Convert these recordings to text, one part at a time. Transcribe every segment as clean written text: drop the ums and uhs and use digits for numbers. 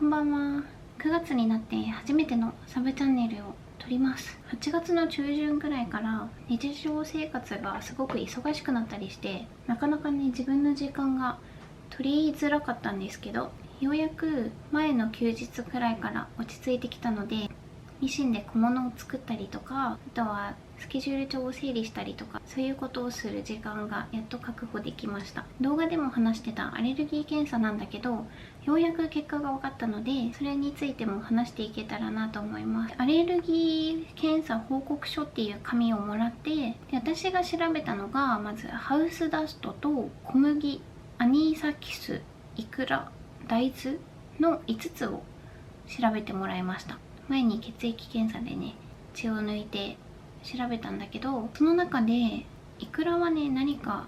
こんばんは。9月になって初めてのサブチャンネルを撮ります。8月の中旬ぐらいから日常生活がすごく忙しくなったりして、なかなかね、自分の時間が取りづらかったんですけど、ようやく前の休日くらいから落ち着いてきたので、ミシンで小物を作ったりとか、あとはスケジュール帳を整理したりとか、そういうことをする時間がやっと確保できました。動画でも話してたアレルギー検査なんだけど、ようやく結果が分かったので、それについても話していけたらなと思います。アレルギー検査報告書っていう紙をもらって、で私が調べたのが、まずハウスダストと小麦、アニサキス、イクラ、大豆の5つを調べてもらいました。前に血液検査でね、血を抜いて調べたんだけど、その中でイクラはね、何か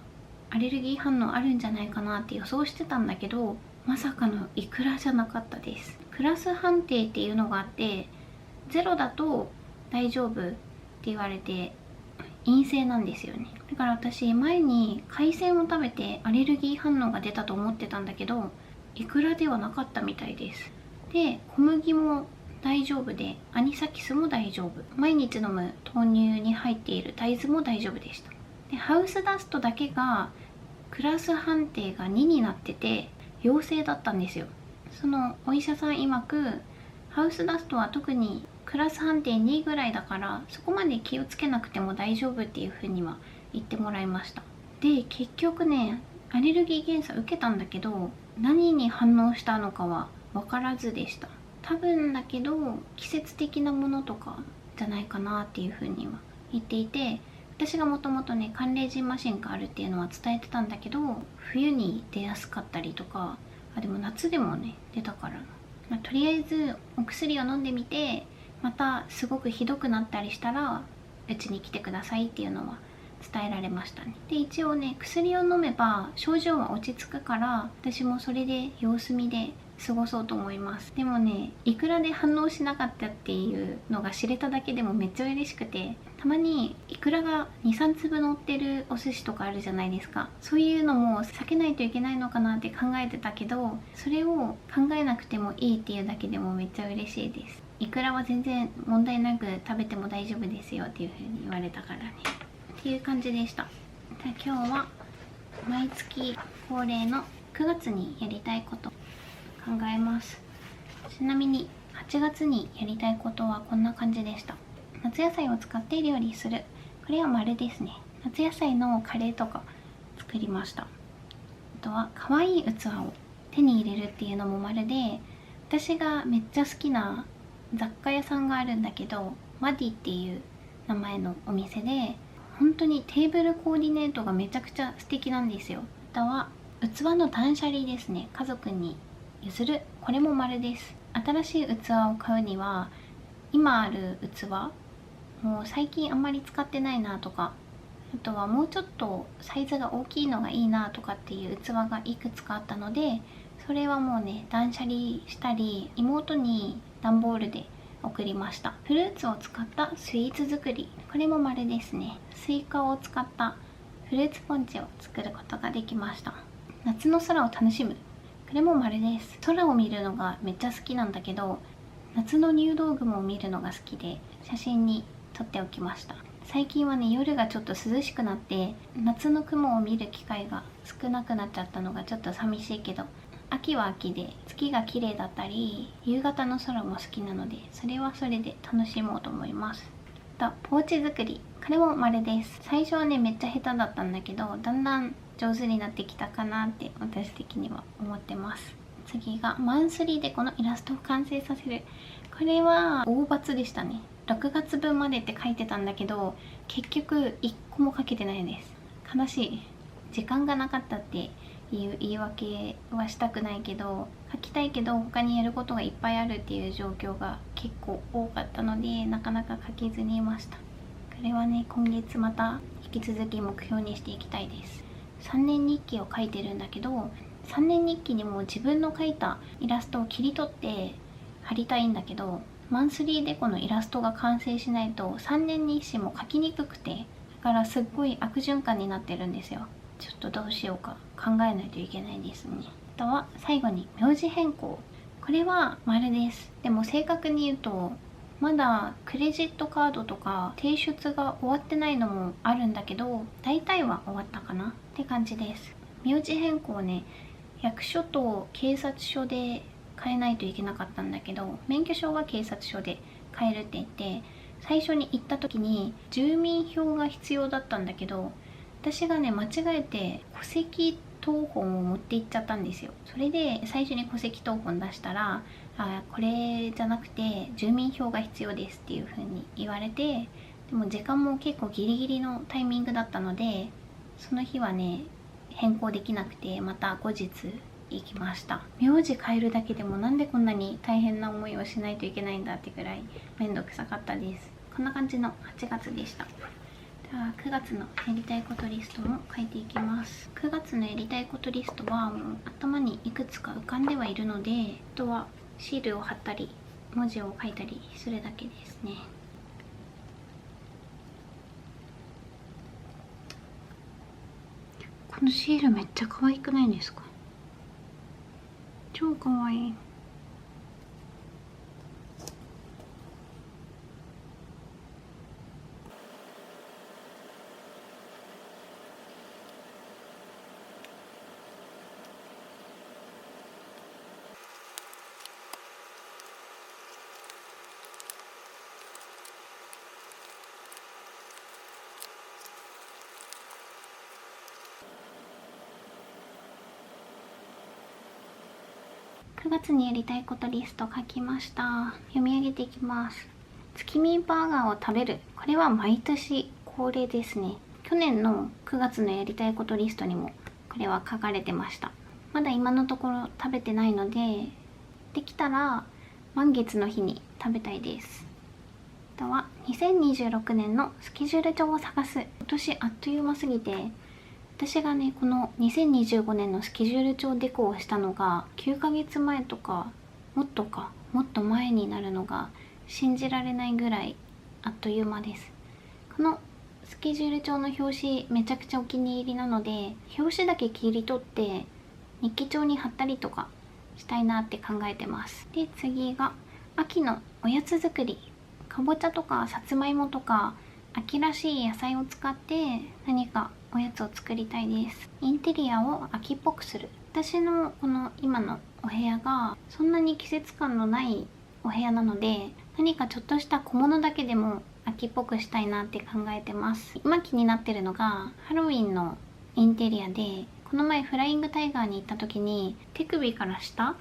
アレルギー反応あるんじゃないかなって予想してたんだけど、まさかのイクラじゃなかったです。クラス判定っていうのがあって、0だと大丈夫って言われて陰性なんですよね。だから私、前に海鮮を食べてアレルギー反応が出たと思ってたんだけど、イクラではなかったみたいです。で、小麦も大丈夫で、アニサキスも大丈夫。毎日飲む豆乳に入っている大豆も大丈夫でした。で、ハウスダストだけがクラス判定が2になってて陽性だったんですよ。そのお医者さん曰く、ハウスダストは特にクラス判定2ぐらいだから、そこまで気をつけなくても大丈夫っていうふうには言ってもらいました。で、結局ね、アレルギー検査受けたんだけど、何に反応したのかは分からずでした。多分だけど季節的なものとかじゃないかなっていうふうには言っていて、私がもともとね、寒冷ジンマシンがあるっていうのは伝えてたんだけど、冬に出やすかったりとか、でも夏でもね出たから、とりあえずお薬を飲んでみて、またすごくひどくなったりしたらうちに来てくださいっていうのは伝えられましたね。で、一応ね、薬を飲めば症状は落ち着くから、私もそれで様子見で過ごそうと思います。でもね、いくらで反応しなかったっていうのが知れただけでもめっちゃ嬉しくて、たまにいくらが 2,3 粒乗ってるお寿司とかあるじゃないですか。そういうのも避けないといけないのかなって考えてたけど、それを考えなくてもいいっていうだけでもめっちゃ嬉しいです。いくらは全然問題なく食べても大丈夫ですよっていう風に言われたからねっていう感じでした。じゃあ今日は毎月恒例の9月にやりたいこと考えます。ちなみに8月にやりたいことはこんな感じでした。夏野菜を使って料理する。これは丸ですね。夏野菜のカレーとか作りました。あとは可愛い器を手に入れるっていうのも丸で、私がめっちゃ好きな雑貨屋さんがあるんだけど、マディっていう名前のお店で、本当にテーブルコーディネートがめちゃくちゃ素敵なんですよ。あとは器の断捨離ですね。家族に譲る。これも丸です。新しい器を買うには、今ある器もう最近あんまり使ってないなとか、あとはもうちょっとサイズが大きいのがいいなとかっていう器がいくつかあったので、それはもうね、断捨離したり、妹に段ボールで送りました。フルーツを使ったスイーツ作り。これも丸ですね。スイカを使ったフルーツポンチを作ることができました。夏の空を楽しむ。これも丸です。空を見るのがめっちゃ好きなんだけど、夏の入道雲を見るのが好きで写真に撮っておきました。最近はね、夜がちょっと涼しくなって夏の雲を見る機会が少なくなっちゃったのがちょっと寂しいけど、秋は秋で月が綺麗だったり夕方の空も好きなので、それはそれで楽しもうと思います。あとポーチ作り。これも丸です。最初はね、めっちゃ下手だったんだけど、だんだん上手になってきたかなって私的には思ってます。次がマンスリーでこのイラストを完成させる。これは大罰でしたね。6月分までって書いてたんだけど、結局1個も書けてないです。悲しい。時間がなかったっていう言い訳はしたくないけど、書きたいけど他にやることがいっぱいあるっていう状況が結構多かったので、なかなか書けずにいました。これはね、今月また引き続き目標にしていきたいです。3年日記を書いてるんだけど、3年日記にも自分の描いたイラストを切り取って貼りたいんだけど、マンスリーでこのイラストが完成しないと3年日誌も書きにくくて、だからすっごい悪循環になってるんですよ。ちょっとどうしようか考えないといけないですね。あとは最後に名字変更。これは丸です。でも正確に言うとまだクレジットカードとか提出が終わってないのもあるんだけど、大体は終わったかなって感じです。名字変更ね、役所と警察署で変えないといけなかったんだけど、免許証は警察署で変えるって言って、最初に行った時に住民票が必要だったんだけど、私がね間違えて戸籍謄本を持って行っちゃったんですよ。それで最初に戸籍謄本出したら、これじゃなくて住民票が必要ですっていう風に言われて、でも時間も結構ギリギリのタイミングだったので、その日はね変更できなくて、また後日行きました。名字変えるだけでもなんでこんなに大変な思いをしないといけないんだってくらいめんどくさかったです。こんな感じの8月でした。では9月のやりたいことリストも書いていきます。9月のやりたいことリストはもう頭にいくつか浮かんではいるので、あとはシールを貼ったり文字を書いたりするだけですね。このシールめっちゃ可愛くないですか？超可愛い。9月にやりたいことリスト書きました。読み上げていきます。月見バーガーを食べる。これは毎年恒例ですね。去年の9月のやりたいことリストにもこれは書かれてました。まだ今のところ食べてないので、できたら満月の日に食べたいです。あとは2026年のスケジュール帳を探す。今年あっという間すぎて、私がねこの2025年のスケジュール帳デコをしたのが9ヶ月前とかもっと前になるのが信じられないぐらいあっという間です。このスケジュール帳の表紙めちゃくちゃお気に入りなので、表紙だけ切り取って日記帳に貼ったりとかしたいなって考えてます。で次が秋のおやつ作り。かぼちゃとかさつまいもとか秋らしい野菜を使って何かおやつを作りたいです。インテリアを秋っぽくする。私のこの今のお部屋がそんなに季節感のないお部屋なので、何かちょっとした小物だけでも秋っぽくしたいなって考えてます。今気になってるのがハロウィンのインテリアで、この前フライングタイガーに行った時に手首から下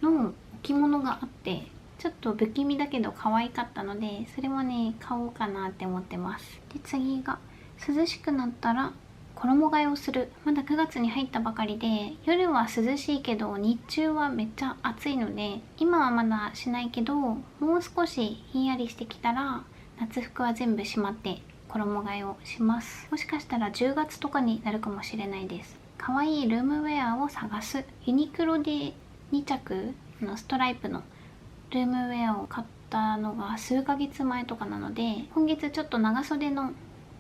の置物があって、ちょっと不気味だけど可愛かったので、それもね買おうかなって思ってます。で次が涼しくなったら衣替えをする。まだ9月に入ったばかりで、夜は涼しいけど日中はめっちゃ暑いので、今はまだしないけどもう少しひんやりしてきたら夏服は全部しまって衣替えをします。もしかしたら10月とかになるかもしれないです。可愛いルームウェアを探す。ユニクロで2着のストライプのルームウェアを買ったのが数ヶ月前とかなので、今月ちょっと長袖の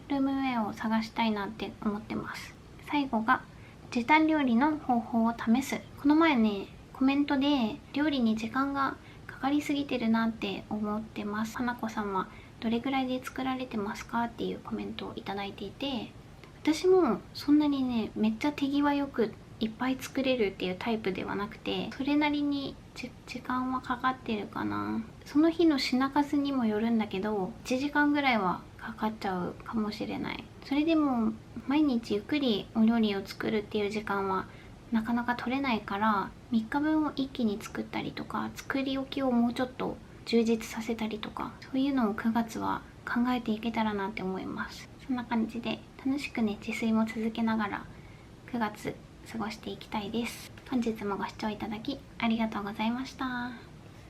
ルームウェアを探したいなって思ってます。最後が時短料理の方法を試す。この前ねコメントで料理に時間がかかりすぎてるなって思ってます。花子さんはどれぐらいで作られてますかっていうコメントをいただいていて、私もそんなにねめっちゃ手際よくいっぱい作れるっていうタイプではなくて、それなりに時間はかかってるかな。その日の品数にもよるんだけど1時間ぐらいはかかっちゃうかもしれない。それでも毎日ゆっくりお料理を作るっていう時間はなかなか取れないから、3日分を一気に作ったりとか、作り置きをもうちょっと充実させたりとか、そういうのを9月は考えていけたらなって思います。そんな感じで楽しくね自炊も続けながら9月過ごしていきたいです。本日もご視聴いただきありがとうございました。